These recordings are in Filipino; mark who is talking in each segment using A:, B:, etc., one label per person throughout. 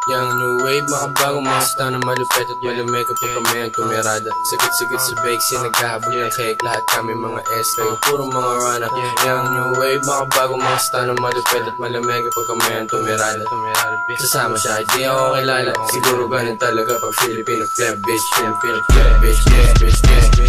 A: Yang new wave, makabagong mga style na malupet at malamig kapag kami ang tumirada. Sigit-sigit sa bakes, naghahabol ng cake. Lahat kami mga S, kayo puro mga rana. Yang new wave, makabagong mga style na malupet at malamig kapag kami ang tumirada. Sasama siya, di ako kilala. Siguro ganun talaga pag Filipino pleb, bitch. Filipino pleb, bitch, bitch, bitch.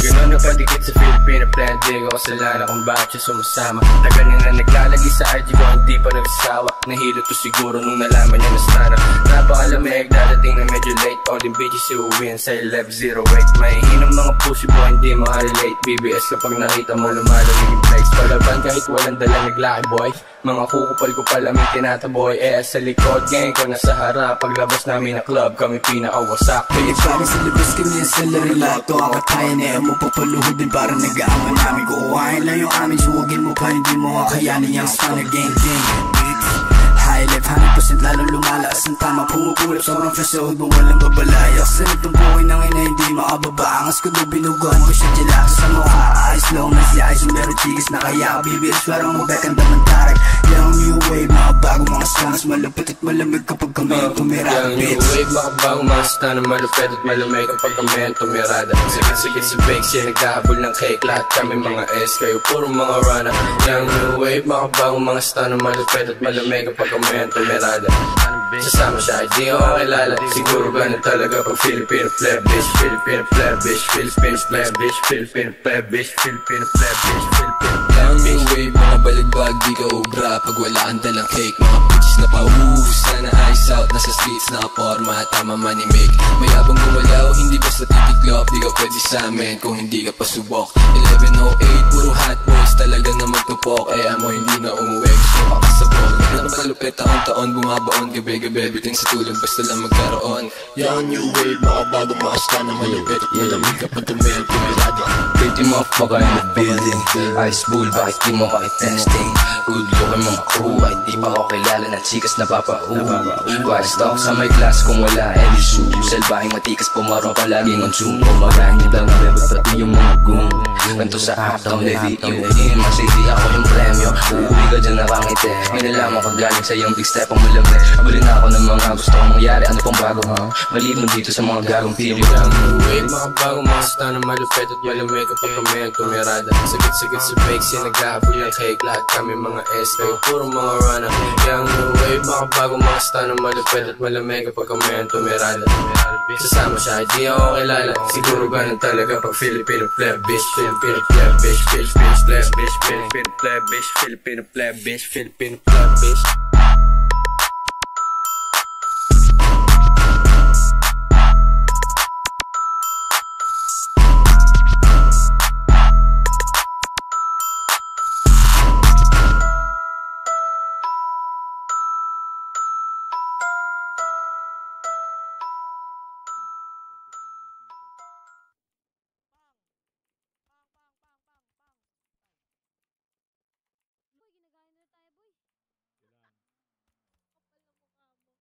A: Gano'n na padikit sa Filipino pleb, di ko kasalanan kung bakit siya sumasama. Tagal niya na naglalagi sa IG ko, hindi pa nagsasawa. Nahilo to siguro nung nalaman niya na sana. Napakalamig, dadating na medyo late. All them bitches iuwihan sa 1108. Mahihinang mga pussy boy, hindi makarelate. BBS kapag nakita mo lumalamig yung place. Palaban kahit walang dala naglaki boy. Mga kukupal-kupal aming tinataboy. Sa likod, gang ko nasa harap. Paglabas namin na club, kami pinakawasak.
B: Kaya parang sa labas kami ang salarilato. Ang katayan na mo papaluhod din parang nag-aaman namin. Kukuhain lang yung amin, suwagin mo pa, hindi mo kakayanin yung stunner gang. High left, 100% lalong lumalakas ang tama. Pumupulap, sobrang fresh sa huwag walang babalayak. Sa nitong buhay ng ina, hindi makababa. Angas ko doon, binuguan ko siya dyan sa mukha. Eyes long as the eyes, meron chicas na kaya BBS, parang mabek ang damantarak. Yung new wave, mga bagong mga songs, malapit at malamig kapag kami ang tumirada.
A: Yung new wave, makabagong mga style na malupit at malamig kapag kami ang tumirada. Sigit-sigit sa bakes, naghahabol ng cake. Lahat kami mga S, kayo puro mga rana. Yung new wave, makabagong mga style na malupit at malamig kapag kami ang tumirada. Sasama siya, di ako kilala. Siguro ganun talaga pag Filipino pleb, bitch. Filipino pleb, bitch. Filipino pleb, bitch. Filipino pleb, bitch. Filipino pleb, bitch. Filipino pleb.
C: Ang new wave, mga baligbag, di ka obra. Pag wala ang dalang cake, mga bitches na pa-uus. Sana ice out, nasa streets na forma. Tama manimig, mayabang gumalaw. Hindi basta titiklop, di ka pwede sa amin kung hindi ka pasubok. 1108, puro hot boys talaga na magtupok. Amo hindi na umuwi, gusto makasabog. Malupit taon-taon, bumabaon. Gabi-gabi, biting sa tulog, basta lang magkaroon.
D: Yung new wave, makabago mga style na malupit at malamig kapag tumayang tumirada.
E: Pretty motherfucker in the building. Ice bull, bakit di mo testing? Good looking mga crew, ay di pa ako kilala ng chikas na papau. Twice talk sa may class kung wala LSU. Salbahing matikas, pumarong palaging on zoom. Kumarami lang ang rebel, pati yung mga goon. Ganto sa uptown, let it you in. Masiti ako yung premyo, uuwi ka dyan nakangiti. May nalaman ko galing sa yung big step ang malamig. Abulin ako ng mga gusto kong mangyari, ano pang bago ha? Maliban dito sa mga gagong pili.
A: Yung new wave, makabagong mga style na malupit at malamig kapag kami ang tumirada. Sigit-sigit sa bakes, naghahabol ng cake. Lahat kami mga S, kayo puro mga rana. Yung new wave, makabagong mga style na malupit at malamig kapag kami ang tumirada. Sasama siya, di ako kilala. Siguro ganun talaga pag Filipino pleb, bitch. Filipino pleb, bitch. Filipino pleb, bitch. Filipino pleb, bitch. Filipino pleb, bitch. Filipino pleb, bitch.